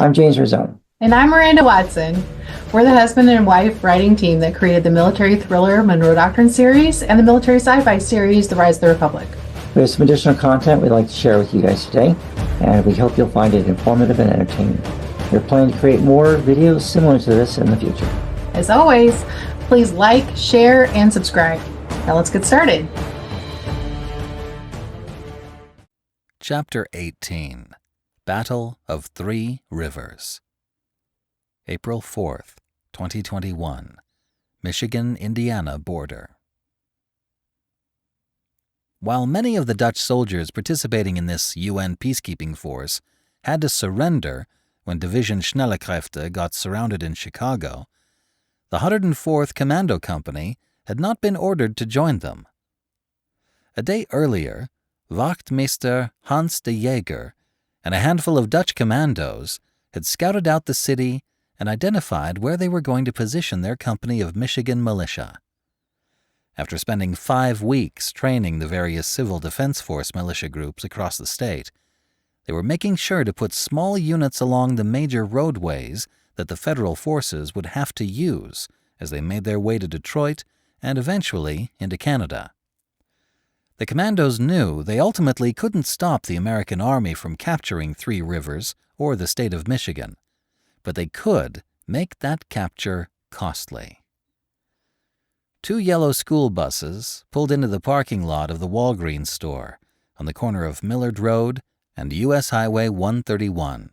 I'm James Rosone. And I'm Miranda Watson. We're the husband and wife writing team that created the military thriller Monroe Doctrine series and the military sci-fi series The Rise of the Republic. We have some additional content we'd like to share with you guys today, and we hope you'll find it informative and entertaining. We're planning to create more videos similar to this in the future. As always, please like, share, and subscribe. Now let's get started. Chapter 18, Battle of Three Rivers. April 4th, 2021, Michigan-Indiana border. While many of the Dutch soldiers participating in this UN peacekeeping force had to surrender when Division Schnellekräfte got surrounded in Chicago, the 104th Commando Company had not been ordered to join them. A day earlier, Wachtmeister Hans de Jager and a handful of Dutch commandos had scouted out the city and identified where they were going to position their company of Michigan militia. After spending 5 weeks training the various civil defense force militia groups across the state, they were making sure to put small units along the major roadways that the federal forces would have to use as they made their way to Detroit and eventually into Canada. The commandos knew they ultimately couldn't stop the American Army from capturing Three Rivers or the state of Michigan, but they could make that capture costly. 2 yellow school buses pulled into the parking lot of the Walgreens store on the corner of Millard Road and U.S. Highway 131.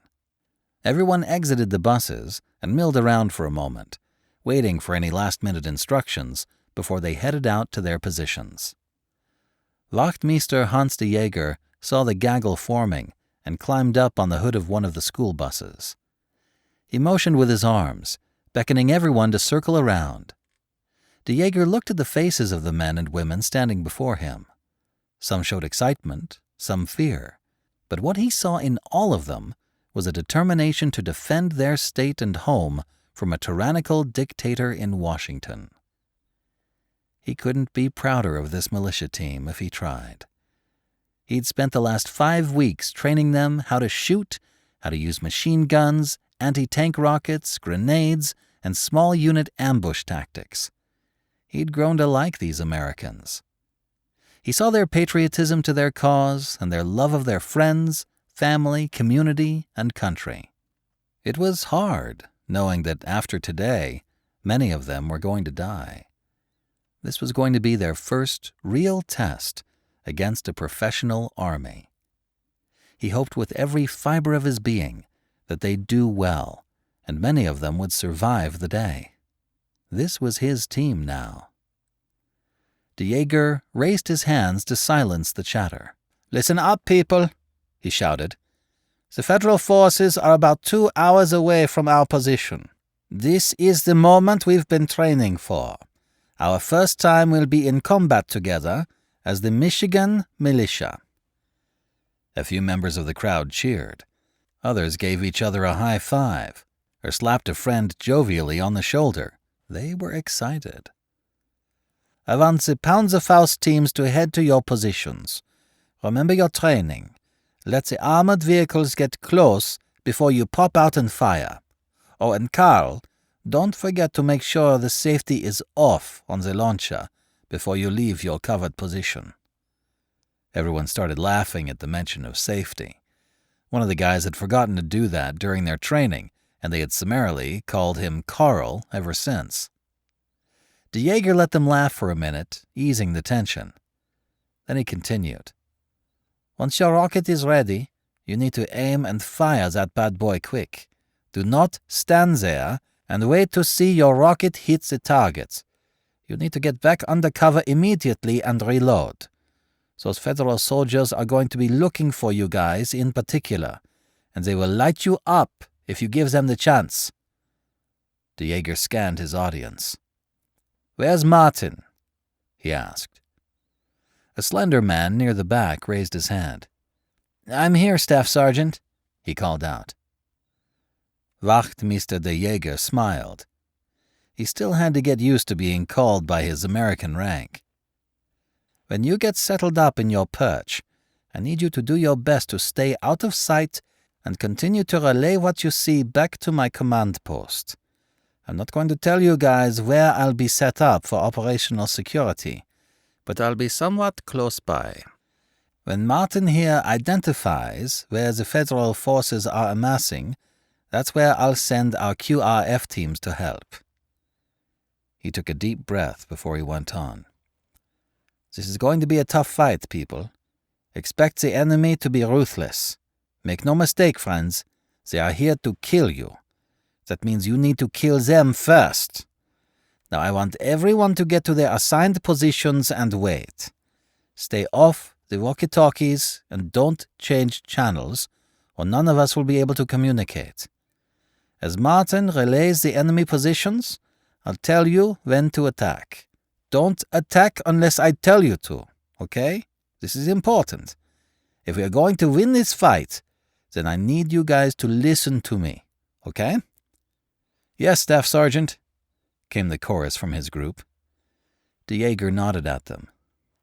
Everyone exited the buses and milled around for a moment, waiting for any last-minute instructions before they headed out to their positions. Wachtmeister Hans de Jager saw the gaggle forming and climbed up on the hood of one of the school buses. He motioned with his arms, beckoning everyone to circle around. De Jager looked at the faces of the men and women standing before him. Some showed excitement, some fear, but what he saw in all of them was a determination to defend their state and home from a tyrannical dictator in Washington. He couldn't be prouder of this militia team if he tried. He'd spent the last 5 weeks training them how to shoot, how to use machine guns, anti-tank rockets, grenades, and small unit ambush tactics. He'd grown to like these Americans. He saw their patriotism to their cause and their love of their friends, family, community, and country. It was hard, knowing that after today, many of them were going to die. This was going to be their first real test against a professional army. He hoped with every fiber of his being that they'd do well, and many of them would survive the day. This was his team now. De Jager raised his hands to silence the chatter. "Listen up, people," he shouted. "The federal forces are about 2 hours away from our position. This is the moment we've been training for. Our first time we'll be in combat together as the Michigan militia." A few members of the crowd cheered. Others gave each other a high five or slapped a friend jovially on the shoulder. They were excited. "I want the Panzerfaust teams to head to your positions. Remember your training. Let the armored vehicles get close before you pop out and fire. Oh, and Carl, don't forget to make sure the safety is off on the launcher before you leave your covered position." Everyone started laughing at the mention of safety. One of the guys had forgotten to do that during their training, and they had summarily called him Carl ever since. De Jager let them laugh for a minute, easing the tension. Then he continued. "Once your rocket is ready, you need to aim and fire that bad boy quick. Do not stand there and wait to see your rocket hit the target. You need to get back under cover immediately and reload. Those federal soldiers are going to be looking for you guys in particular, and they will light you up if you give them the chance." De Jager scanned his audience. "Where's Martin?" he asked. A slender man near the back raised his hand. "I'm here, Staff Sergeant," he called out. Wachtmeister de Jager smiled. He still had to get used to being called by his American rank. "When you get settled up in your perch, I need you to do your best to stay out of sight and continue to relay what you see back to my command post. I'm not going to tell you guys where I'll be set up for operational security, but I'll be somewhat close by. When Martin here identifies where the federal forces are amassing, that's where I'll send our QRF teams to help." He took a deep breath before he went on. "This is going to be a tough fight, people. Expect the enemy to be ruthless. Make no mistake, friends, they are here to kill you. That means you need to kill them first. Now I want everyone to get to their assigned positions and wait. Stay off the walkie-talkies and don't change channels, or none of us will be able to communicate. As Martin relays the enemy positions, I'll tell you when to attack. Don't attack unless I tell you to, okay? This is important. If we are going to win this fight, then I need you guys to listen to me, okay?" "Yes, Staff Sergeant," came the chorus from his group. De Jager nodded at them.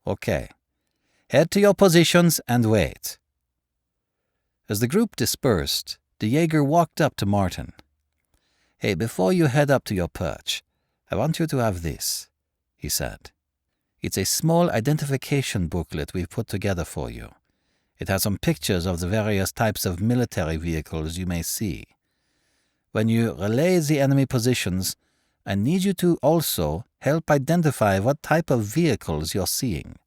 "Okay. Head to your positions and wait." As the group dispersed, De Jager walked up to Martin. "Hey, before you head up to your perch, I want you to have this," he said. "It's a small identification booklet we've put together for you. It has some pictures of the various types of military vehicles you may see. When you relay the enemy positions, I need you to also help identify what type of vehicles you're seeing.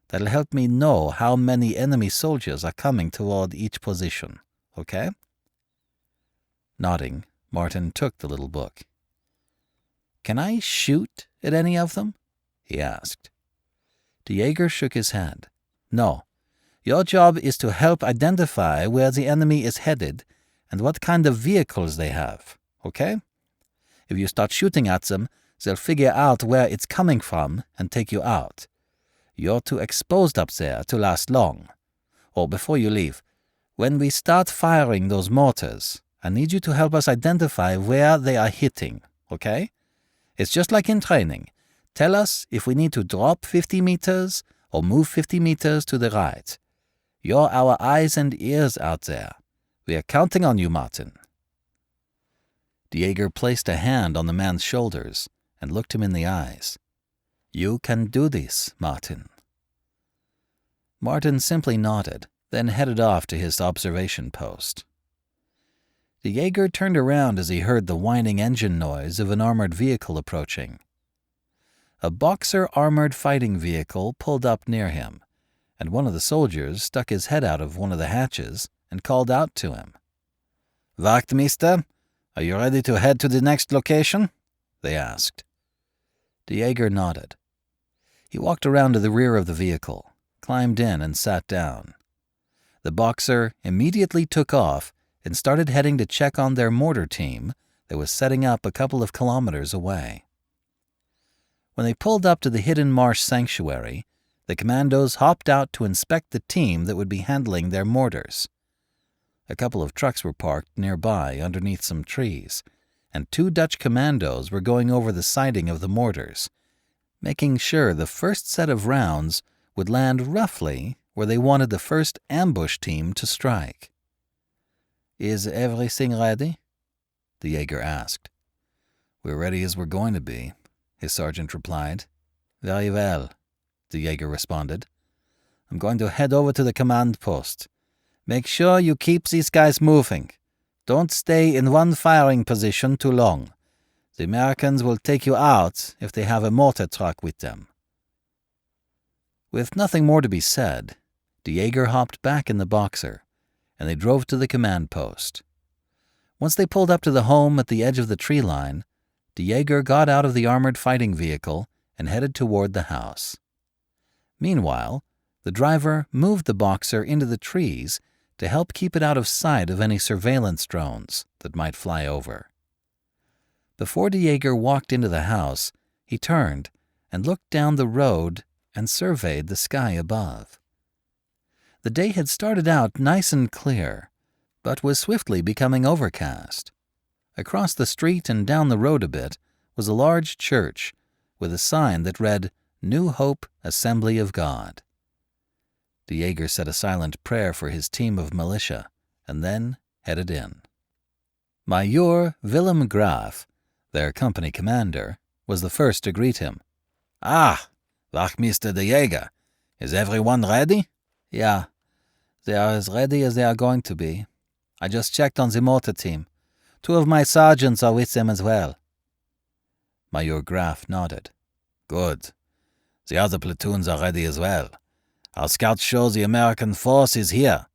That'll help me know how many enemy soldiers are coming toward each position, okay?" Nodding, Martin took the little book. "Can I shoot at any of them?" he asked. De Jager shook his head. "No. Your job is to help identify where the enemy is headed and what kind of vehicles they have, okay? If you start shooting at them, they'll figure out where it's coming from and take you out. You're too exposed up there to last long. Oh, before you leave, when we start firing those mortars, I need you to help us identify where they are hitting, okay? It's just like in training. Tell us if we need to drop 50 meters or move 50 meters to the right. You're our eyes and ears out there. We are counting on you, Martin." De Jager placed a hand on the man's shoulders and looked him in the eyes. "You can do this, Martin." Martin simply nodded, then headed off to his observation post. De Jager turned around as he heard the whining engine noise of an armored vehicle approaching. A Boxer armored fighting vehicle pulled up near him, and one of the soldiers stuck his head out of one of the hatches and called out to him. "Wachtmeister, are you ready to head to the next location?" they asked. De Jager nodded. He walked around to the rear of the vehicle, climbed in and sat down. The Boxer immediately took off and started heading to check on their mortar team that was setting up a couple of kilometers away. When they pulled up to the hidden marsh sanctuary, the commandos hopped out to inspect the team that would be handling their mortars. A couple of trucks were parked nearby underneath some trees, and 2 Dutch commandos were going over the sighting of the mortars, making sure the first set of rounds would land roughly where they wanted the first ambush team to strike. "Is everything ready?" De Jager asked. "We're ready as we're going to be," his sergeant replied. "Very well," De Jager responded. "I'm going to head over to the command post. Make sure you keep these guys moving. Don't stay in one firing position too long. The Americans will take you out if they have a mortar truck with them." With nothing more to be said, De Jager hopped back in the Boxer, and they drove to the command post. Once they pulled up to the home at the edge of the tree line, De Jager got out of the armored fighting vehicle and headed toward the house. Meanwhile, the driver moved the Boxer into the trees to help keep it out of sight of any surveillance drones that might fly over. Before De Jager walked into the house, he turned and looked down the road and surveyed the sky above. The day had started out nice and clear, but was swiftly becoming overcast. Across the street and down the road a bit was a large church with a sign that read, "New Hope Assembly of God." De Jager said a silent prayer for his team of militia and then headed in. Major Willem Graaf, their company commander, was the first to greet him. "Ah, Wachmeister de Jäger, is everyone ready?" "Yeah, they are as ready as they are going to be. I just checked on the mortar team. 2 of my sergeants are with them as well." Major Graaf nodded. "Good. The other platoons are ready as well. Our scouts show the American force is here,"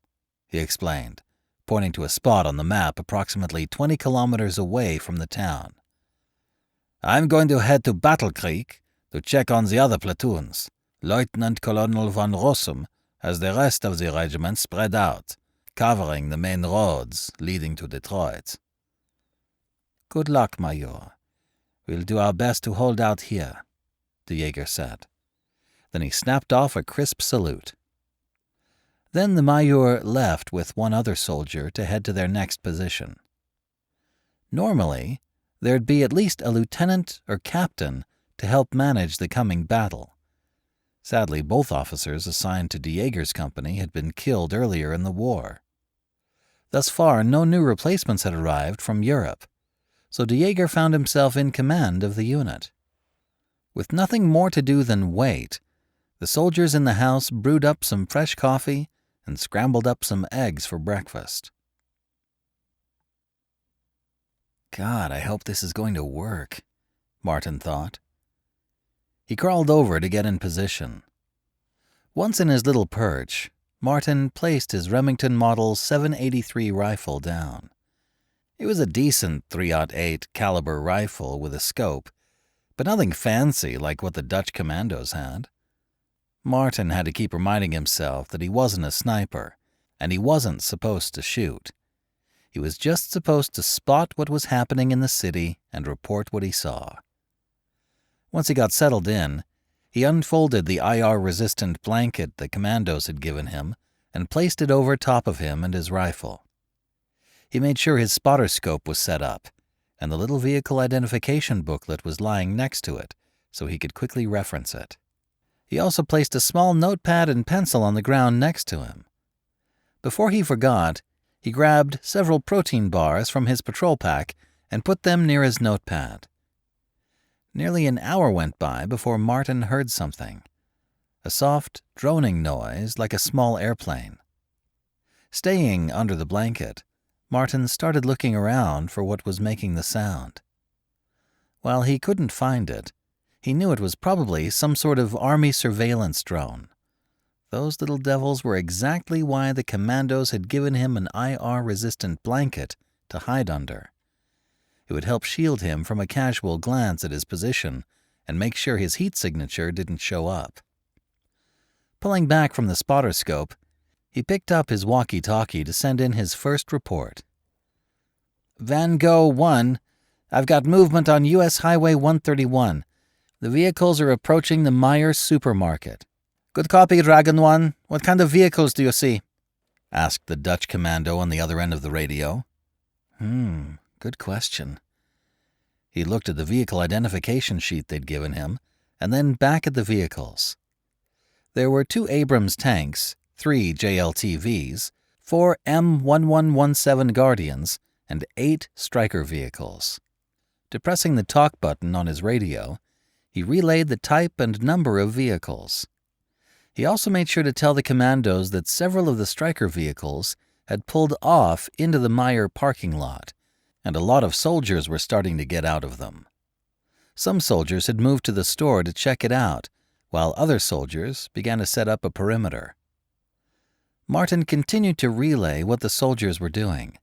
he explained, pointing to a spot on the map approximately 20 kilometers away from the town. "I'm going to head to Battle Creek to check on the other platoons. Lieutenant Colonel von Rossum has the rest of the regiment spread out, covering the main roads leading to Detroit." "Good luck, Major. We'll do our best to hold out here," the Jäger said. Then he snapped off a crisp salute. Then the Major left with one other soldier to head to their next position. Normally, there'd be at least a lieutenant or captain to help manage the coming battle. Sadly, both officers assigned to de Jager's company had been killed earlier in the war. Thus far, no new replacements had arrived from Europe, so de Jager found himself in command of the unit. With nothing more to do than wait, the soldiers in the house brewed up some fresh coffee and scrambled up some eggs for breakfast. "God, I hope this is going to work," Martin thought. He crawled over to get in position. Once in his little perch, Martin placed his Remington Model 783 rifle down. It was a decent .308 caliber rifle with a scope, but nothing fancy like what the Dutch commandos had. Martin had to keep reminding himself that he wasn't a sniper, and he wasn't supposed to shoot. He was just supposed to spot what was happening in the city and report what he saw. Once he got settled in, he unfolded the IR-resistant blanket the commandos had given him and placed it over top of him and his rifle. He made sure his spotter scope was set up, and the little vehicle identification booklet was lying next to it so he could quickly reference it. He also placed a small notepad and pencil on the ground next to him. Before he forgot, he grabbed several protein bars from his patrol pack and put them near his notepad. Nearly an hour went by before Martin heard something, a soft, droning noise like a small airplane. Staying under the blanket, Martin started looking around for what was making the sound. While he couldn't find it, he knew it was probably some sort of army surveillance drone. Those little devils were exactly why the commandos had given him an IR-resistant blanket to hide under. It would help shield him from a casual glance at his position and make sure his heat signature didn't show up. Pulling back from the spotter scope, he picked up his walkie-talkie to send in his first report. "Van Gogh 1, I've got movement on U.S. Highway 131. The vehicles are approaching the Myers supermarket." "Good copy, Dragon 1. What kind of vehicles do you see?" asked the Dutch commando on the other end of the radio. Good question. He looked at the vehicle identification sheet they'd given him, and then back at the vehicles. There were 2 Abrams tanks, 3 JLTVs, 4 M1117 Guardians, and 8 Stryker vehicles. Depressing the talk button on his radio, he relayed the type and number of vehicles. He also made sure to tell the commandos that several of the Stryker vehicles had pulled off into the Meyer parking lot, and a lot of soldiers were starting to get out of them. Some soldiers had moved to the store to check it out, while other soldiers began to set up a perimeter. Martin continued to relay what the soldiers were doing.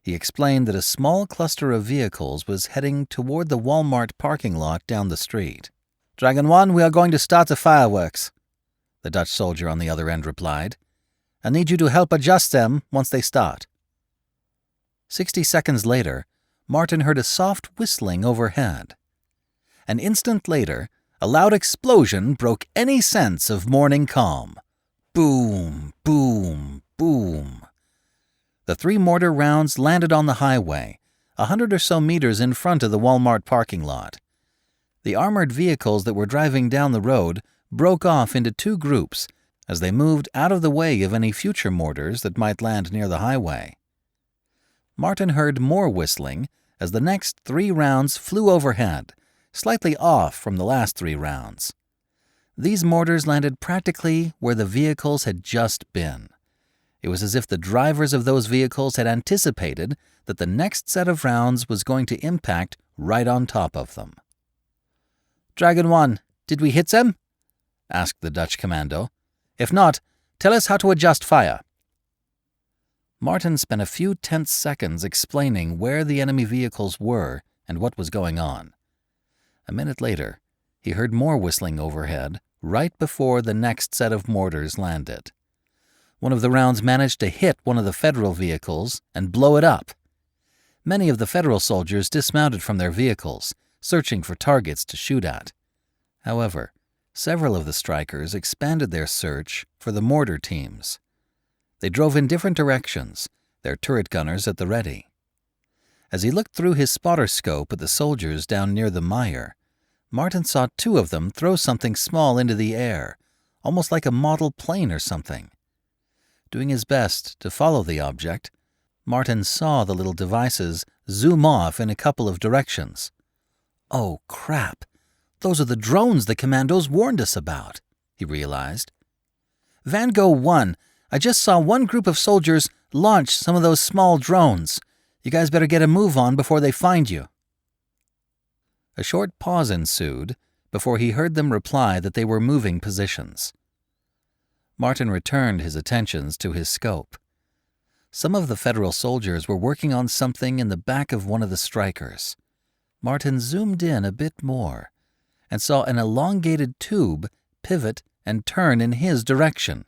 He explained that a small cluster of vehicles was heading toward the Walmart parking lot down the street. "Dragon 1, we are going to start the fireworks," the Dutch soldier on the other end replied. "I need you to help adjust them once they start." 60 seconds later, Martin heard a soft whistling overhead. An instant later, a loud explosion broke any sense of morning calm. Boom, boom, boom. The 3 mortar rounds landed on the highway, 100 or so meters in front of the Walmart parking lot. The armored vehicles that were driving down the road broke off into 2 groups, as they moved out of the way of any future mortars that might land near the highway. Martin heard more whistling as the next 3 rounds flew overhead, slightly off from the last 3 rounds. These mortars landed practically where the vehicles had just been. It was as if the drivers of those vehicles had anticipated that the next set of rounds was going to impact right on top of them. "Dragon 1, did we hit them?" asked the Dutch commando. "If not, tell us how to adjust fire." Martin spent a few tense seconds explaining where the enemy vehicles were and what was going on. A minute later, he heard more whistling overhead right before the next set of mortars landed. One of the rounds managed to hit one of the Federal vehicles and blow it up. Many of the Federal soldiers dismounted from their vehicles, searching for targets to shoot at. However, several of the strikers expanded their search for the mortar teams. They drove in different directions, their turret gunners at the ready. As he looked through his spotter scope at the soldiers down near the mire, Martin saw 2 of them throw something small into the air, almost like a model plane or something. Doing his best to follow the object, Martin saw the little devices zoom off in a couple of directions. "Oh, crap! Those are the drones the commandos warned us about," he realized. "Van Gogh 1, I just saw one group of soldiers launch some of those small drones. You guys better get a move on before they find you." A short pause ensued before he heard them reply that they were moving positions. Martin returned his attentions to his scope. Some of the Federal soldiers were working on something in the back of one of the strikers. Martin zoomed in a bit more and saw an elongated tube pivot and turn in his direction.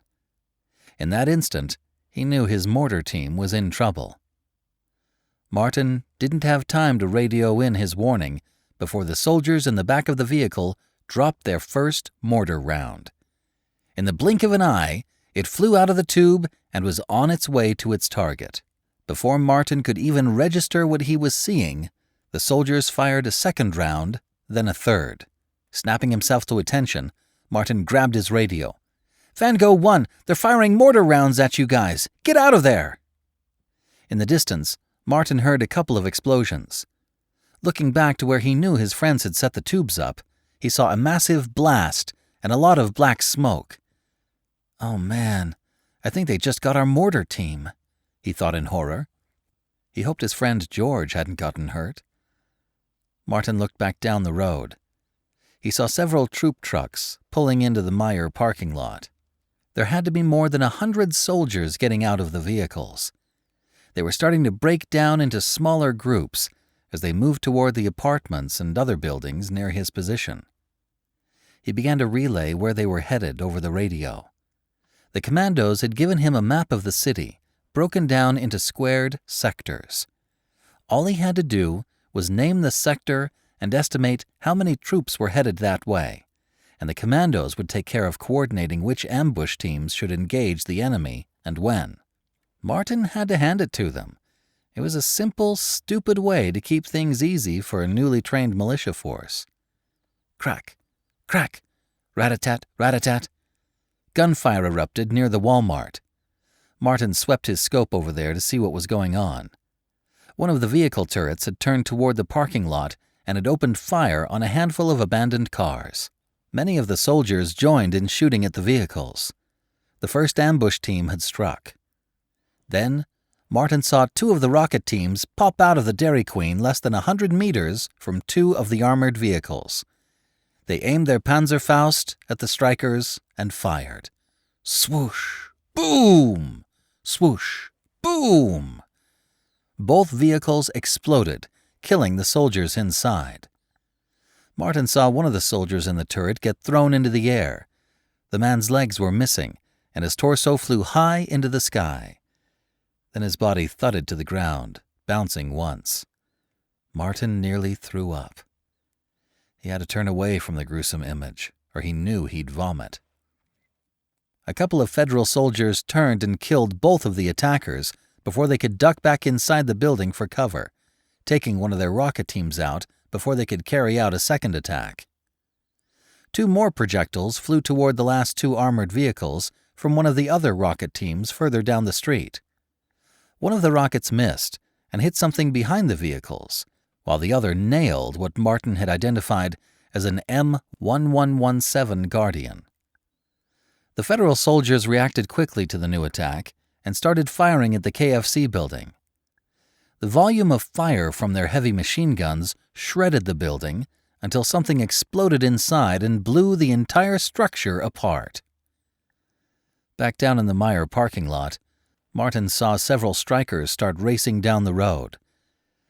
In that instant, he knew his mortar team was in trouble. Martin didn't have time to radio in his warning before the soldiers in the back of the vehicle dropped their first mortar round. In the blink of an eye, it flew out of the tube and was on its way to its target. Before Martin could even register what he was seeing, the soldiers fired a second round, then a third. Snapping himself to attention, Martin grabbed his radio. "Van Gogh 1, they're firing mortar rounds at you guys. Get out of there!" In the distance, Martin heard a couple of explosions. Looking back to where he knew his friends had set the tubes up, he saw a massive blast and a lot of black smoke. "Oh man, I think they just got our mortar team," he thought in horror. He hoped his friend George hadn't gotten hurt. Martin looked back down the road. He saw several troop trucks pulling into the Meijer parking lot. There had to be more than 100 soldiers getting out of the vehicles. They were starting to break down into smaller groups as they moved toward the apartments and other buildings near his position. He began to relay where they were headed over the radio. The commandos had given him a map of the city, broken down into squared sectors. All he had to do was name the sector and estimate how many troops were headed that way, and the commandos would take care of coordinating which ambush teams should engage the enemy and when. Martin had to hand it to them. It was a simple, stupid way to keep things easy for a newly trained militia force. Crack, crack, rat-a-tat, rat-a-tat. Gunfire erupted near the Walmart. Martin swept his scope over there to see what was going on. One of the vehicle turrets had turned toward the parking lot and had opened fire on a handful of abandoned cars. Many of the soldiers joined in shooting at the vehicles. The first ambush team had struck. Then, Martin saw 2 of the rocket teams pop out of the Dairy Queen less than 100 meters from 2 of the armored vehicles. They aimed their Panzerfaust at the strikers and fired. Swoosh! Boom! Swoosh! Boom! Both vehicles exploded, killing the soldiers inside. Martin saw one of the soldiers in the turret get thrown into the air. The man's legs were missing, and his torso flew high into the sky. Then his body thudded to the ground, bouncing once. Martin nearly threw up. He had to turn away from the gruesome image, or he knew he'd vomit. A couple of Federal soldiers turned and killed both of the attackers before they could duck back inside the building for cover, taking one of their rocket teams out before they could carry out a second attack. 2 more projectiles flew toward the last 2 armored vehicles from one of the other rocket teams further down the street. One of the rockets missed and hit something behind the vehicles, while the other nailed what Martin had identified as an M1117 Guardian. The Federal soldiers reacted quickly to the new attack and started firing at the KFC building. The volume of fire from their heavy machine guns shredded the building until something exploded inside and blew the entire structure apart. Back down in the Meijer parking lot, Martin saw several strikers start racing down the road.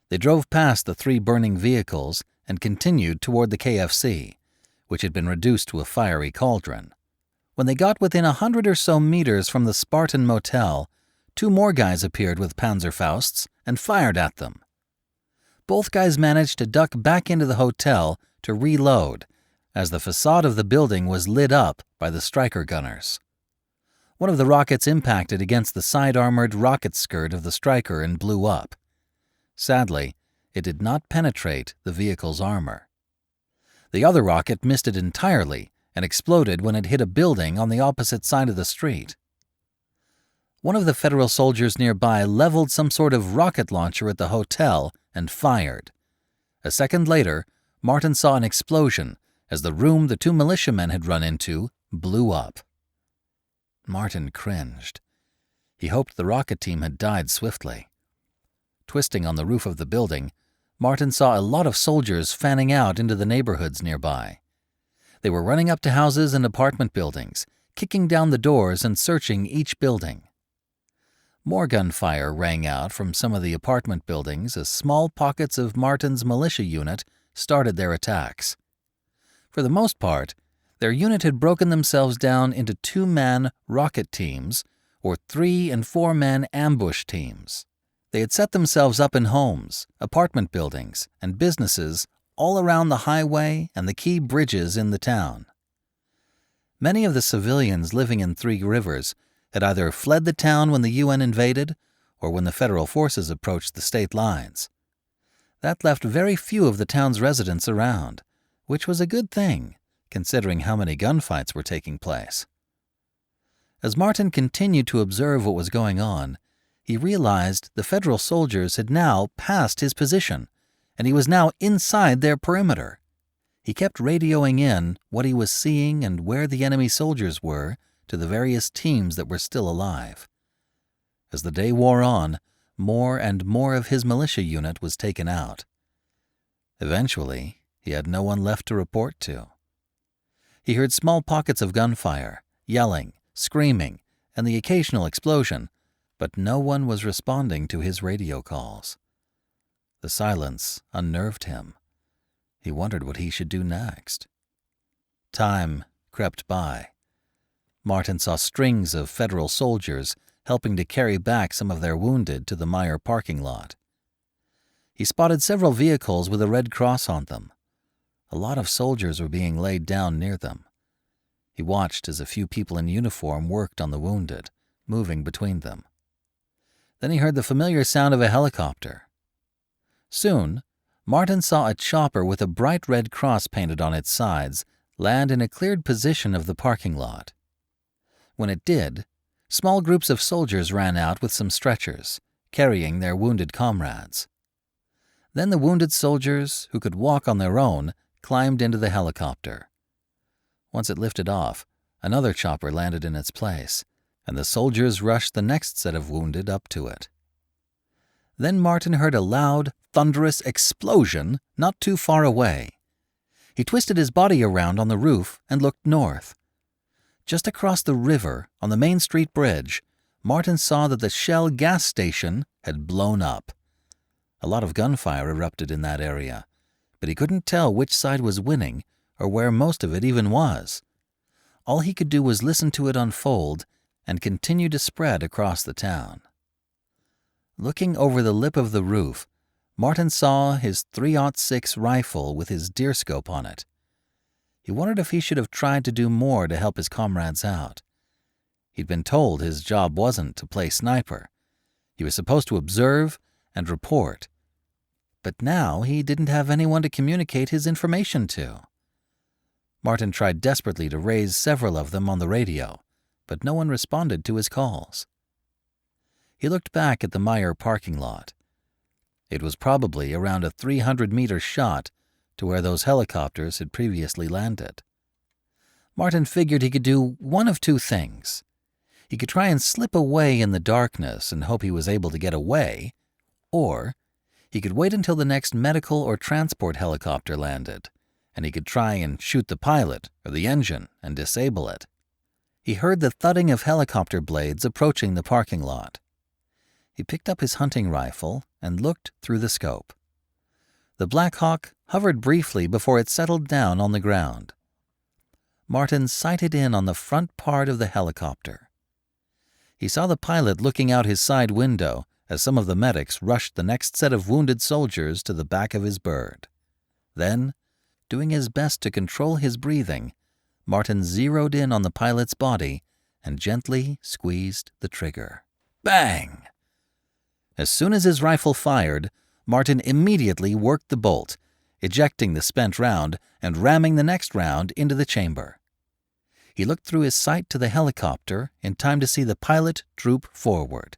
They drove past the 3 burning vehicles and continued toward the KFC, which had been reduced to a fiery cauldron. When they got within 100 or so meters from the Spartan Motel, 2 more guys appeared with Panzerfausts and fired at them. Both guys managed to duck back into the hotel to reload as the facade of the building was lit up by the striker gunners. One of the rockets impacted against the side-armored rocket skirt of the striker and blew up. Sadly, it did not penetrate the vehicle's armor. The other rocket missed it entirely and exploded when it hit a building on the opposite side of the street. One of the Federal soldiers nearby leveled some sort of rocket launcher at the hotel and fired. A second later, Martin saw an explosion as the room the 2 militiamen had run into blew up. Martin cringed. He hoped the rocket team had died swiftly. Twisting on the roof of the building, Martin saw a lot of soldiers fanning out into the neighborhoods nearby. They were running up to houses and apartment buildings, kicking down the doors and searching each building. More gunfire rang out from some of the apartment buildings as small pockets of Martin's militia unit started their attacks. For the most part, their unit had broken themselves down into 2-man rocket teams or 3- and 4-man ambush teams. They had set themselves up in homes, apartment buildings, and businesses all around the highway and the key bridges in the town. Many of the civilians living in Three Rivers had either fled the town when the UN invaded or when the Federal forces approached the state lines. That left very few of the town's residents around, which was a good thing, considering how many gunfights were taking place. As Martin continued to observe what was going on, he realized the Federal soldiers had now passed his position, and he was now inside their perimeter. He kept radioing in what he was seeing and where the enemy soldiers were to the various teams that were still alive. As the day wore on, more and more of his militia unit was taken out. Eventually, he had no one left to report to. He heard small pockets of gunfire, yelling, screaming, and the occasional explosion, but no one was responding to his radio calls. The silence unnerved him. He wondered what he should do next. Time crept by. Martin saw strings of Federal soldiers helping to carry back some of their wounded to the Meijer parking lot. He spotted several vehicles with a red cross on them. A lot of soldiers were being laid down near them. He watched as a few people in uniform worked on the wounded, moving between them. Then he heard the familiar sound of a helicopter. Soon, Martin saw a chopper with a bright red cross painted on its sides land in a cleared position of the parking lot. When it did, small groups of soldiers ran out with some stretchers, carrying their wounded comrades. Then the wounded soldiers, who could walk on their own, climbed into the helicopter. Once it lifted off, another chopper landed in its place, and the soldiers rushed the next set of wounded up to it. Then Martin heard a loud, thunderous explosion not too far away. He twisted his body around on the roof and looked north. Just across the river, on the Main Street Bridge, Martin saw that the Shell gas station had blown up. A lot of gunfire erupted in that area, but he couldn't tell which side was winning or where most of it even was. All he could do was listen to it unfold and continue to spread across the town. Looking over the lip of the roof, Martin saw his .306 rifle with his deerscope on it. He wondered if he should have tried to do more to help his comrades out. He'd been told his job wasn't to play sniper. He was supposed to observe and report. But now he didn't have anyone to communicate his information to. Martin tried desperately to raise several of them on the radio, but no one responded to his calls. He looked back at the Meyer parking lot. It was probably around a 300-meter shot to where those helicopters had previously landed. Martin figured he could do one of two things. He could try and slip away in the darkness and hope he was able to get away, or he could wait until the next medical or transport helicopter landed, and he could try and shoot the pilot or the engine and disable it. He heard the thudding of helicopter blades approaching the parking lot. He picked up his hunting rifle and looked through the scope. The Black Hawk hovered briefly before it settled down on the ground. Martin sighted in on the front part of the helicopter. He saw the pilot looking out his side window as some of the medics rushed the next set of wounded soldiers to the back of his bird. Then, doing his best to control his breathing, Martin zeroed in on the pilot's body and gently squeezed the trigger. Bang! As soon as his rifle fired, Martin immediately worked the bolt, ejecting the spent round and ramming the next round into the chamber. He looked through his sight to the helicopter in time to see the pilot droop forward.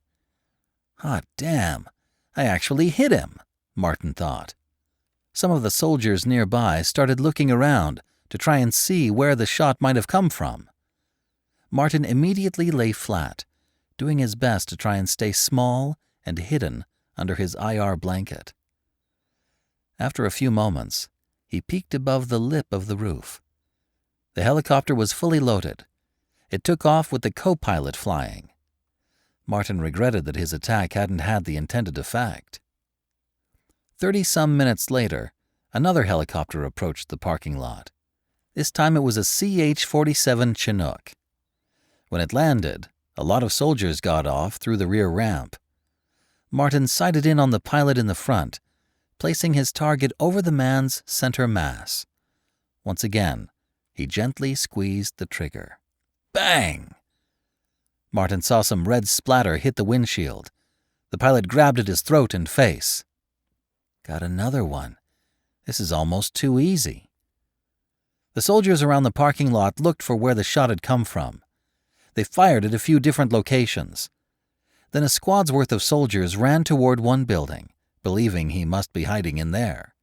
"Hot damn, I actually hit him," Martin thought. Some of the soldiers nearby started looking around to try and see where the shot might have come from. Martin immediately lay flat, doing his best to try and stay small and hidden under his IR blanket. After a few moments, he peeked above the lip of the roof. The helicopter was fully loaded. It took off with the co-pilot flying. Martin regretted that his attack hadn't had the intended effect. 30-some minutes later, another helicopter approached the parking lot. This time it was a CH-47 Chinook. When it landed, a lot of soldiers got off through the rear ramp. Martin sighted in on the pilot in the front, placing his target over the man's center mass. Once again, he gently squeezed the trigger. Bang! Martin saw some red splatter hit the windshield. The pilot grabbed at his throat and face. Got another one. This is almost too easy. The soldiers around the parking lot looked for where the shot had come from. They fired at a few different locations. Then a squad's worth of soldiers ran toward one building, believing he must be hiding in there.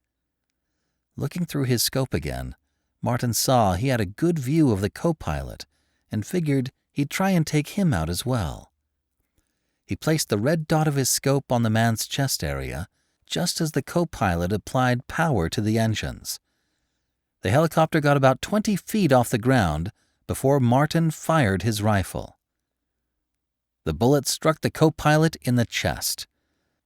Looking through his scope again, Martin saw he had a good view of the co-pilot and figured he'd try and take him out as well. He placed the red dot of his scope on the man's chest area just as the co-pilot applied power to the engines. The helicopter got about 20 feet off the ground before Martin fired his rifle. The bullet struck the co-pilot in the chest.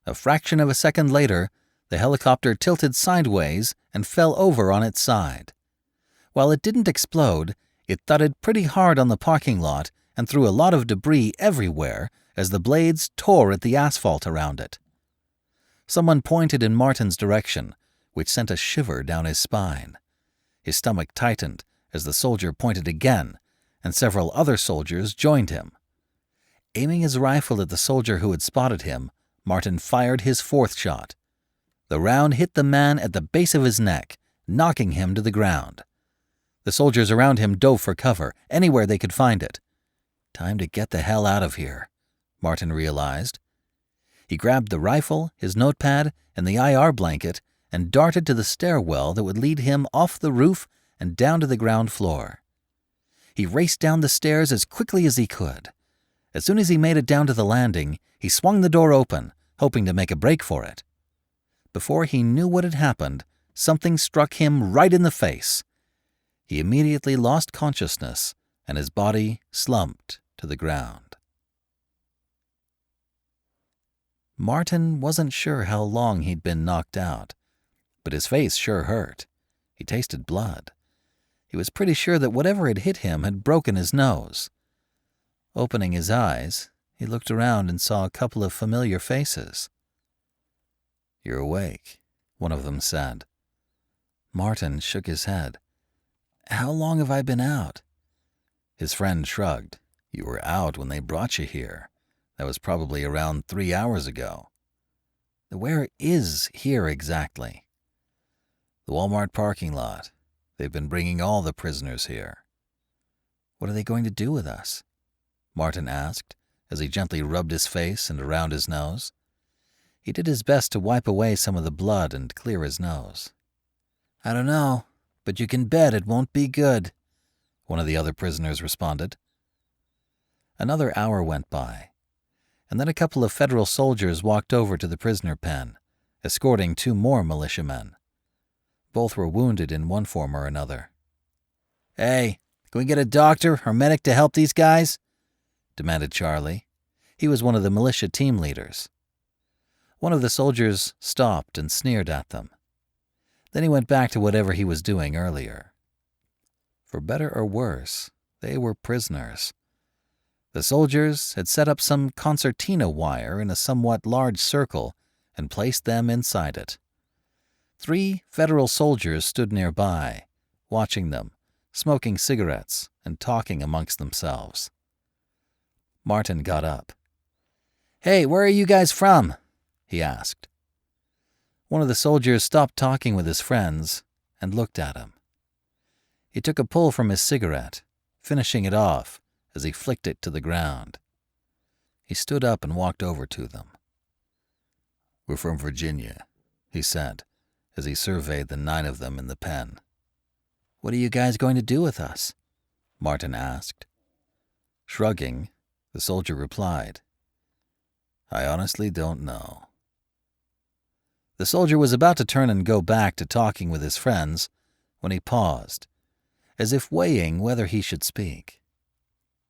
A fraction of a second later, the helicopter tilted sideways and fell over on its side. While it didn't explode, it thudded pretty hard on the parking lot and threw a lot of debris everywhere as the blades tore at the asphalt around it. Someone pointed in Martin's direction, which sent a shiver down his spine. His stomach tightened as the soldier pointed again, and several other soldiers joined him. Aiming his rifle at the soldier who had spotted him, Martin fired his fourth shot. The round hit the man at the base of his neck, knocking him to the ground. The soldiers around him dove for cover, anywhere they could find it. Time to get the hell out of here, Martin realized. He grabbed the rifle, his notepad, and the IR blanket and darted to the stairwell that would lead him off the roof and down to the ground floor. He raced down the stairs as quickly as he could. As soon as he made it down to the landing, he swung the door open, hoping to make a break for it. Before he knew what had happened, something struck him right in the face. He immediately lost consciousness, and his body slumped to the ground. Martin wasn't sure how long he'd been knocked out, but his face sure hurt. He tasted blood. He was pretty sure that whatever had hit him had broken his nose. Opening his eyes, he looked around and saw a couple of familiar faces. "You're awake," one of them said. Martin shook his head. "How long have I been out?" His friend shrugged. "You were out when they brought you here. That was probably around 3 hours ago." "Where is here exactly?" "The Walmart parking lot. They've been bringing all the prisoners here." "What are they going to do with us?" Martin asked, as he gently rubbed his face and around his nose. He did his best to wipe away some of the blood and clear his nose. I don't know, but you can bet it won't be good, one of the other prisoners responded. Another hour went by, and then a couple of federal soldiers walked over to the prisoner pen, escorting 2 more militiamen. Both were wounded in one form or another. Hey, can we get a doctor or medic to help these guys? Demanded Charlie. He was one of the militia team leaders. One of the soldiers stopped and sneered at them. Then he went back to whatever he was doing earlier. For better or worse, they were prisoners. The soldiers had set up some concertina wire in a somewhat large circle and placed them inside it. 3 federal soldiers stood nearby, watching them, smoking cigarettes and talking amongst themselves. Martin got up. Hey, where are you guys from? He asked. One of the soldiers stopped talking with his friends and looked at him. He took a pull from his cigarette, finishing it off as he flicked it to the ground. He stood up and walked over to them. We're from Virginia, he said, as he surveyed the 9 of them in the pen. What are you guys going to do with us? Martin asked. Shrugging, the soldier replied, I honestly don't know. The soldier was about to turn and go back to talking with his friends when he paused, as if weighing whether he should speak.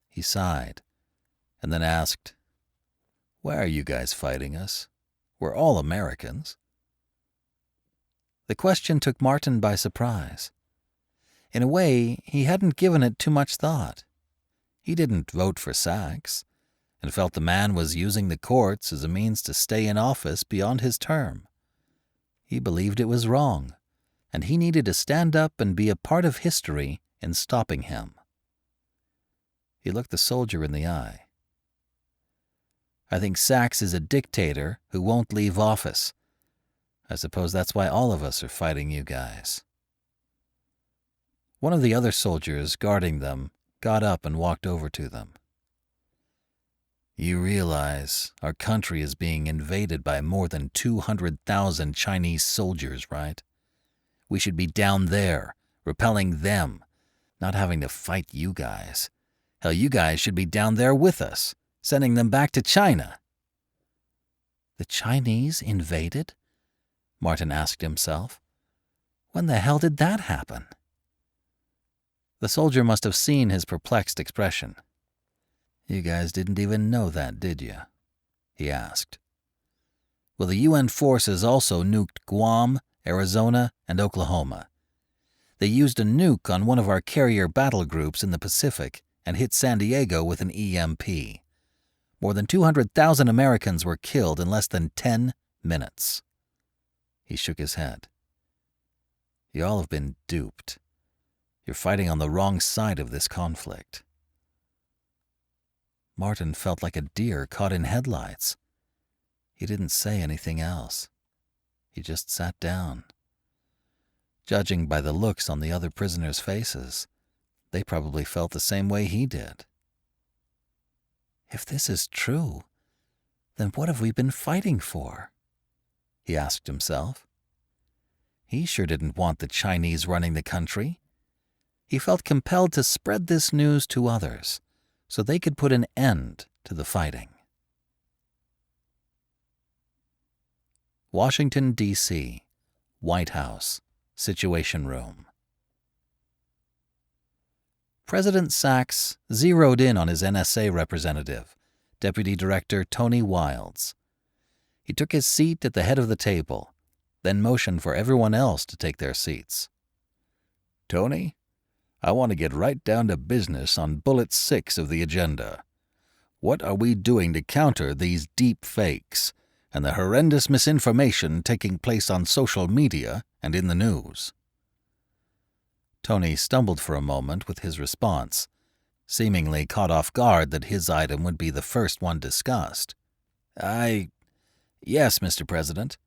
He sighed, and then asked, Why are you guys fighting us? We're all Americans. The question took Martin by surprise. In a way, he hadn't given it too much thought. He didn't vote for Sachs, and felt the man was using the courts as a means to stay in office beyond his term. He believed it was wrong, and he needed to stand up and be a part of history in stopping him. He looked the soldier in the eye. I think Sachs is a dictator who won't leave office. I suppose that's why all of us are fighting you guys. One of the other soldiers guarding them got up and walked over to them. You realize our country is being invaded by more than 200,000 Chinese soldiers, right? We should be down there, repelling them, not having to fight you guys. Hell, you guys should be down there with us, sending them back to China. The Chinese invaded? Martin asked himself. When the hell did that happen? The soldier must have seen his perplexed expression. You guys didn't even know that, did you? He asked. Well, the UN forces also nuked Guam, Arizona, and Oklahoma. They used a nuke on one of our carrier battle groups in the Pacific and hit San Diego with an EMP. More than 200,000 Americans were killed in less than 10 minutes. He shook his head. You all have been duped. You're fighting on the wrong side of this conflict. Martin felt like a deer caught in headlights. He didn't say anything else. He just sat down. Judging by the looks on the other prisoners' faces, they probably felt the same way he did. If this is true, then what have we been fighting for? He asked himself. He sure didn't want the Chinese running the country. He felt compelled to spread this news to others so they could put an end to the fighting. Washington, D.C., White House, Situation Room. President Sachs zeroed in on his NSA representative, Deputy Director Tony Wilds. He took his seat at the head of the table, then motioned for everyone else to take their seats. Tony, I want to get right down to business on bullet 6 of the agenda. What are we doing to counter these deep fakes and the horrendous misinformation taking place on social media and in the news? Tony stumbled for a moment with his response, seemingly caught off guard that his item would be the first one discussed. Yes, Mr. President.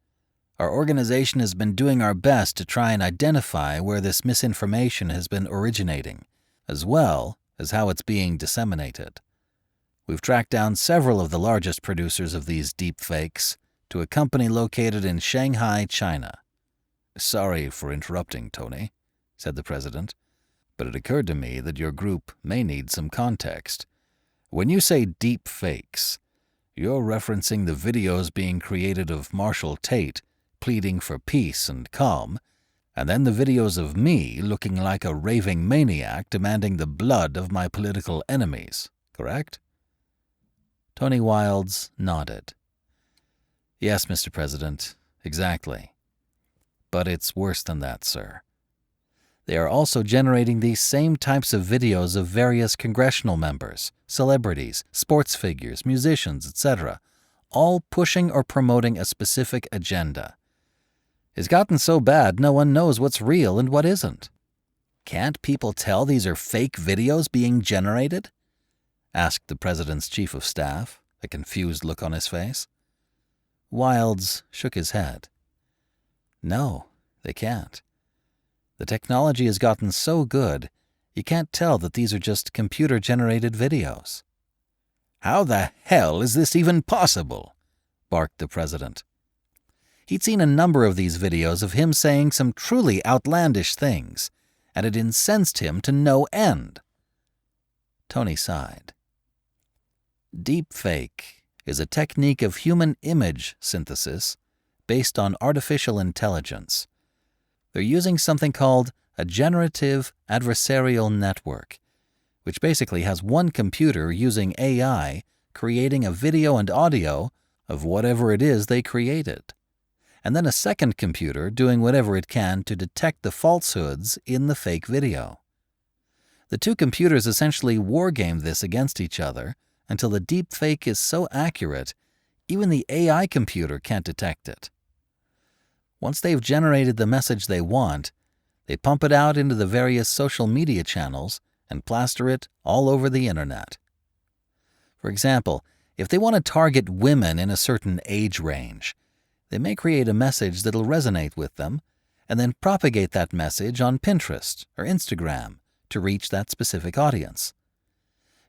Our organization has been doing our best to try and identify where this misinformation has been originating, as well as how it's being disseminated. We've tracked down several of the largest producers of these deepfakes to a company located in Shanghai, China. Sorry for interrupting, Tony, said the president, but it occurred to me that your group may need some context. When you say deepfakes, you're referencing the videos being created of Marshall Tate pleading for peace and calm, and then the videos of me looking like a raving maniac demanding the blood of my political enemies, correct? Tony Wilds nodded. Yes, Mr. President, exactly. But it's worse than that, sir. They are also generating these same types of videos of various congressional members, celebrities, sports figures, musicians, etc., all pushing or promoting a specific agenda. It's gotten so bad no one knows what's real and what isn't. Can't people tell these are fake videos being generated? Asked the president's chief of staff, a confused look on his face. Wilds shook his head. No, they can't. The technology has gotten so good, you can't tell that these are just computer-generated videos. How the hell is this even possible? Barked the president. He'd seen a number of these videos of him saying some truly outlandish things, and it incensed him to no end. Tony sighed. Deepfake is a technique of human image synthesis based on artificial intelligence. They're using something called a generative adversarial network, which basically has one computer using AI creating a video and audio of whatever it is they created, and then a second computer doing whatever it can to detect the falsehoods in the fake video. The two computers essentially wargame this against each other until the deepfake is so accurate, even the AI computer can't detect it. Once they've generated the message they want, they pump it out into the various social media channels and plaster it all over the internet. For example, if they want to target women in a certain age range, they may create a message that'll resonate with them and then propagate that message on Pinterest or Instagram to reach that specific audience.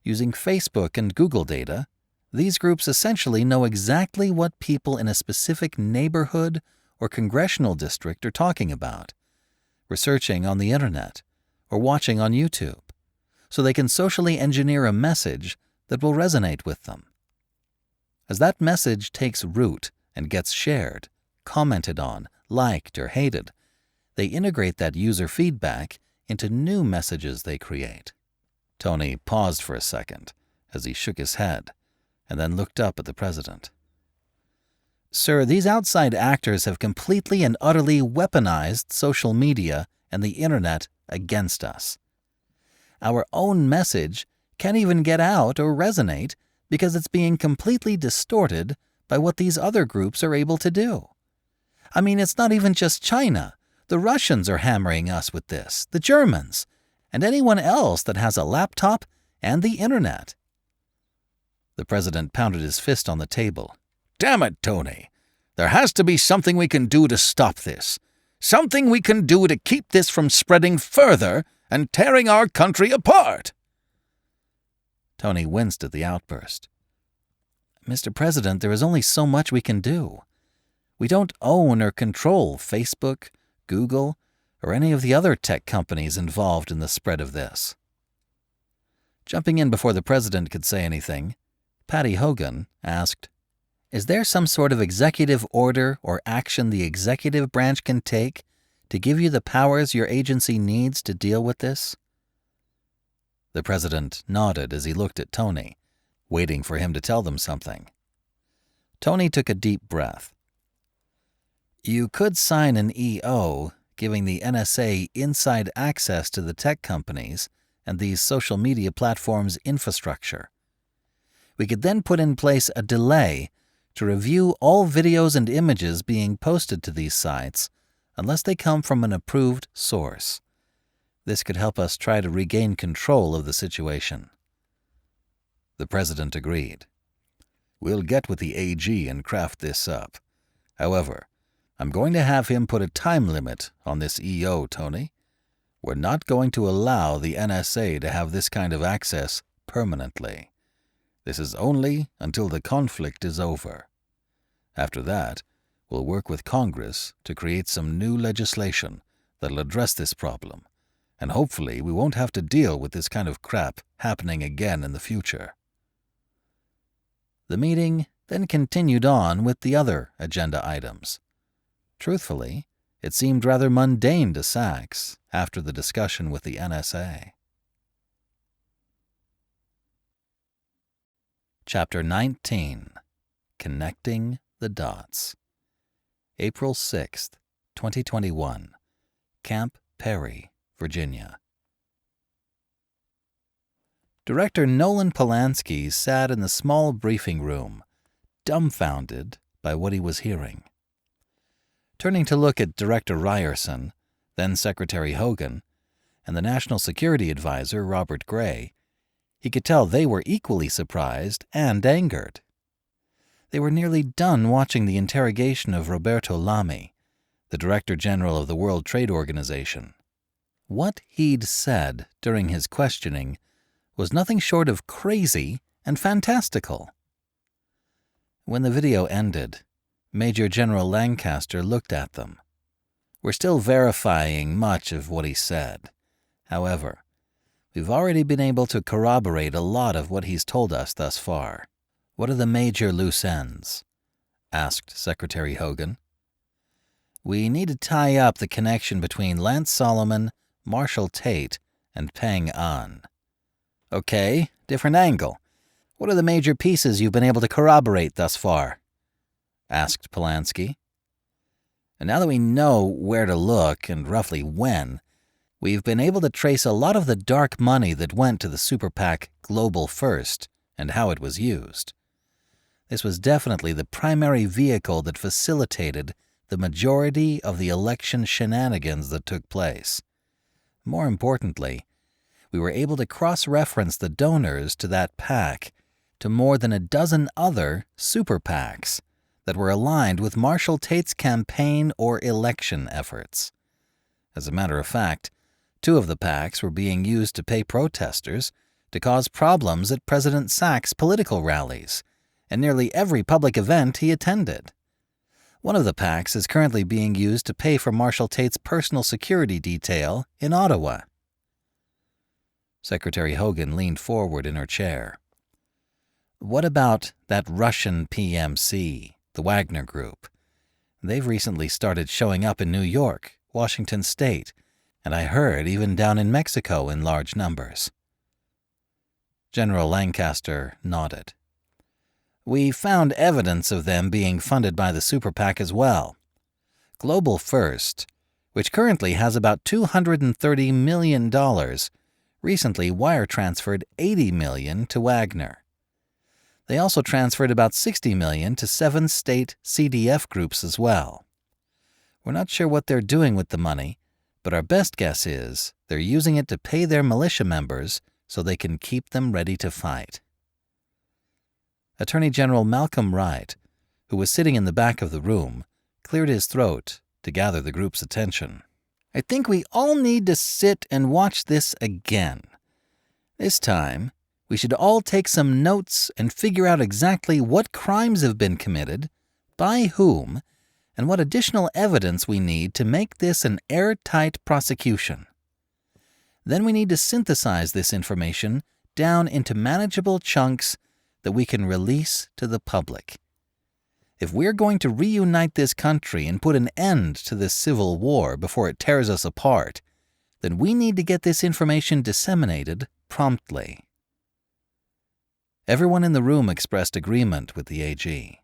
Using Facebook and Google data, these groups essentially know exactly what people in a specific neighborhood or congressional district are talking about, researching on the internet, or watching on YouTube, so they can socially engineer a message that will resonate with them. As that message takes root and gets shared, commented on, liked, or hated, they integrate that user feedback into new messages they create. Tony paused for a second as he shook his head and then looked up at the president. Sir, these outside actors have completely and utterly weaponized social media and the internet against us. Our own message can't even get out or resonate because it's being completely distorted by what these other groups are able to do. I mean, it's not even just China. The Russians are hammering us with this, the Germans, and anyone else that has a laptop and the internet. The president pounded his fist on the table. Damn it, Tony. There has to be something we can do to stop this. Something we can do to keep this from spreading further and tearing our country apart. Tony winced at the outburst. Mr. President, there is only so much we can do. We don't own or control Facebook, Google, or any of the other tech companies involved in the spread of this. Jumping in before the president could say anything, Patty Hogan asked, Is there some sort of executive order or action the executive branch can take to give you the powers your agency needs to deal with this? The president nodded as he looked at Tony, waiting for him to tell them something. Tony took a deep breath. You could sign an EO giving the NSA inside access to the tech companies and these social media platforms' infrastructure. We could then put in place a delay to review all videos and images being posted to these sites unless they come from an approved source. This could help us try to regain control of the situation. The president agreed. We'll get with the AG and craft this up. However, I'm going to have him put a time limit on this EO, Tony. We're not going to allow the NSA to have this kind of access permanently. This is only until the conflict is over. After that, we'll work with Congress to create some new legislation that'll address this problem, and hopefully we won't have to deal with this kind of crap happening again in the future." The meeting then continued on with the other agenda items. Truthfully, it seemed rather mundane to Sachs after the discussion with the NSA. Chapter 19. Connecting the Dots. April 6th, 2021. Camp Perry, Virginia. Director Nolan Polanski sat in the small briefing room, dumbfounded by what he was hearing. Turning to look at Director Ryerson, then Secretary Hogan, and the National Security Advisor Robert Gray, he could tell they were equally surprised and angered. They were nearly done watching the interrogation of Roberto Lamy, the Director General of the World Trade Organization. What he'd said during his questioning was nothing short of crazy and fantastical. When the video ended, Major General Lancaster looked at them. "We're still verifying much of what he said. However, we've already been able to corroborate a lot of what he's told us thus far. What are the major loose ends?" asked Secretary Hogan. "We need to tie up the connection between Lance Solomon, Marshall Tate, and Peng An." "Okay, different angle. What are the major pieces you've been able to corroborate thus far?" asked Polanski. "And now that we know where to look and roughly when, we've been able to trace a lot of the dark money that went to the super PAC Global First and how it was used. This was definitely the primary vehicle that facilitated the majority of the election shenanigans that took place. More importantly, we were able to cross-reference the donors to that PAC to more than a dozen other super PACs that were aligned with Marshall Tate's campaign or election efforts. As a matter of fact, 2 of the PACs were being used to pay protesters to cause problems at President Sachs' political rallies and nearly every public event he attended. One of the PACs is currently being used to pay for Marshall Tate's personal security detail in Ottawa. Secretary Hogan leaned forward in her chair. "What about that Russian PMC, the Wagner Group? They've recently started showing up in New York, Washington State, and I heard even down in Mexico in large numbers." General Lancaster nodded. "We found evidence of them being funded by the super PAC as well. Global First, which currently has about $230 million, recently wire transferred $80 million to Wagner. They also transferred about $60 million to 7 state CDF groups as well. We're not sure what they're doing with the money, but our best guess is they're using it to pay their militia members so they can keep them ready to fight." Attorney General Malcolm Wright, who was sitting in the back of the room, cleared his throat to gather the group's attention. "I think we all need to sit and watch this again. This time, we should all take some notes and figure out exactly what crimes have been committed, by whom, and what additional evidence we need to make this an airtight prosecution. Then we need to synthesize this information down into manageable chunks that we can release to the public. If we're going to reunite this country and put an end to this civil war before it tears us apart, then we need to get this information disseminated promptly." Everyone in the room expressed agreement with the AG.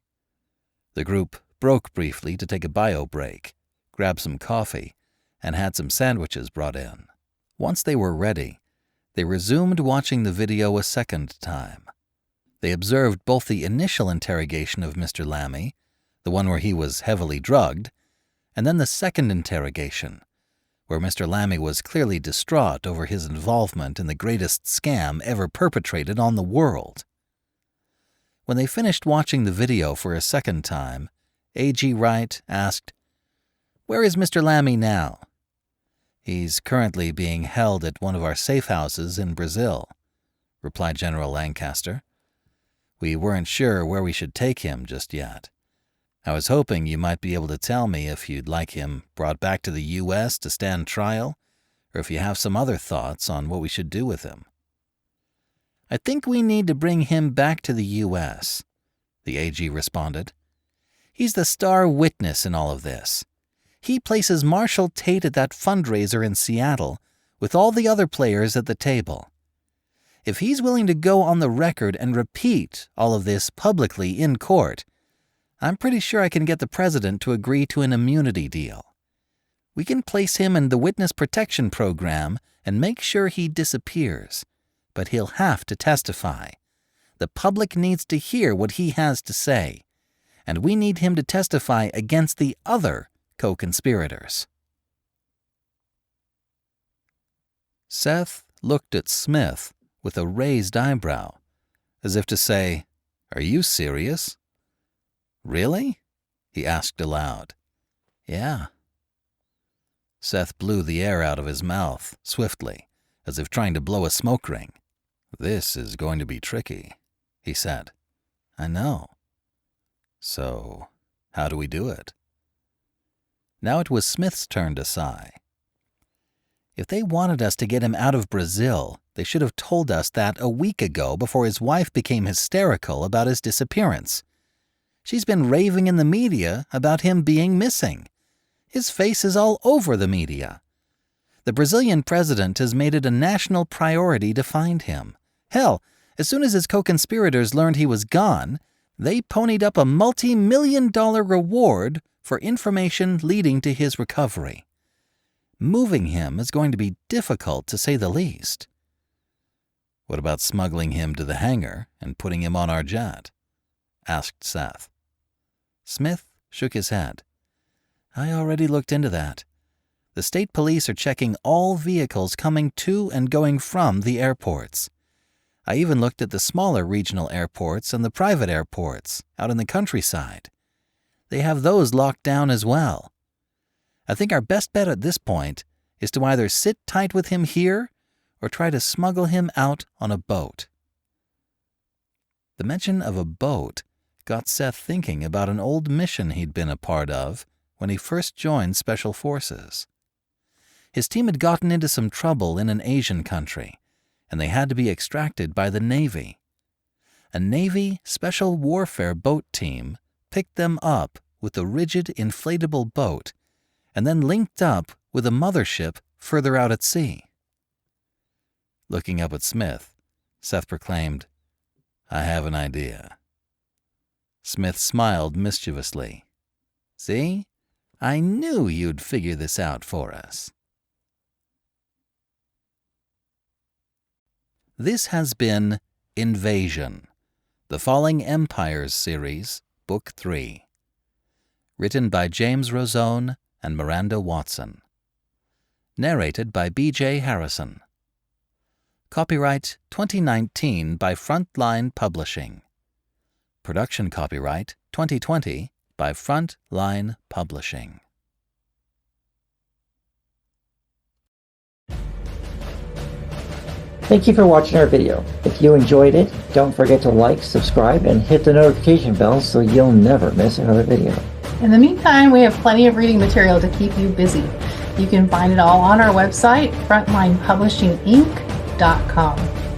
The group broke briefly to take a bio break, grab some coffee, and had some sandwiches brought in. Once they were ready, they resumed watching the video a second time. They observed both the initial interrogation of Mr. Lamy, the one where he was heavily drugged, and then the second interrogation, where Mr. Lamy was clearly distraught over his involvement in the greatest scam ever perpetrated on the world. When they finished watching the video for a second time, A.G. Wright asked, "Where is Mr. Lamy now?" "He's currently being held at one of our safe houses in Brazil," replied General Lancaster. We weren't sure where we should take him just yet. I was hoping you might be able to tell me if you'd like him brought back to the U.S. to stand trial, or if you have some other thoughts on what we should do with him. I think we need to bring him back to the U.S., the AG responded. He's the star witness in all of this. He places Marshall Tate at that fundraiser in Seattle with all the other players at the table. If he's willing to go on the record and repeat all of this publicly in court, I'm pretty sure I can get the president to agree to an immunity deal. We can place him in the witness protection program and make sure he disappears, but he'll have to testify. The public needs to hear what he has to say, and we need him to testify against the other co-conspirators. Seth looked at Smith with a raised eyebrow, as if to say, "Are you serious?" "Really?" he asked aloud. "Yeah." Seth blew the air out of his mouth swiftly, as if trying to blow a smoke ring. "This is going to be tricky," he said. "I know." "So, how do we do it?" Now it was Smith's turn to sigh. If they wanted us to get him out of Brazil, they should have told us that a week ago before his wife became hysterical about his disappearance. She's been raving in the media about him being missing. His face is all over the media. The Brazilian president has made it a national priority to find him. Hell, as soon as his co-conspirators learned he was gone, they ponied up a multi-million-dollar reward for information leading to his recovery. Moving him is going to be difficult, to say the least. "What about smuggling him to the hangar and putting him on our jet?" asked Seth. Smith shook his head. "I already looked into that. The state police are checking all vehicles coming to and going from the airports. I even looked at the smaller regional airports and the private airports out in the countryside. They have those locked down as well. I think our best bet at this point is to either sit tight with him here or try to smuggle him out on a boat." The mention of a boat got Seth thinking about an old mission he'd been a part of when he first joined Special Forces. His team had gotten into some trouble in an Asian country, and they had to be extracted by the Navy. A Navy Special Warfare boat team picked them up with a rigid inflatable boat and then linked up with a mothership further out at sea. Looking up at Smith, Seth proclaimed, "I have an idea." Smith smiled mischievously. "See? I knew you'd figure this out for us." This has been Invasion, the Falling Empires series, Book 3. Written by James Rosone and Miranda Watson. Narrated by B.J. Harrison. Copyright 2019 by Frontline Publishing. Production copyright 2020 by Frontline Publishing. Thank you for watching our video. If you enjoyed it, don't forget to like, subscribe, and hit the notification bell so you'll never miss another video. In the meantime, we have plenty of reading material to keep you busy. You can find it all on our website, frontlinepublishinginc.com.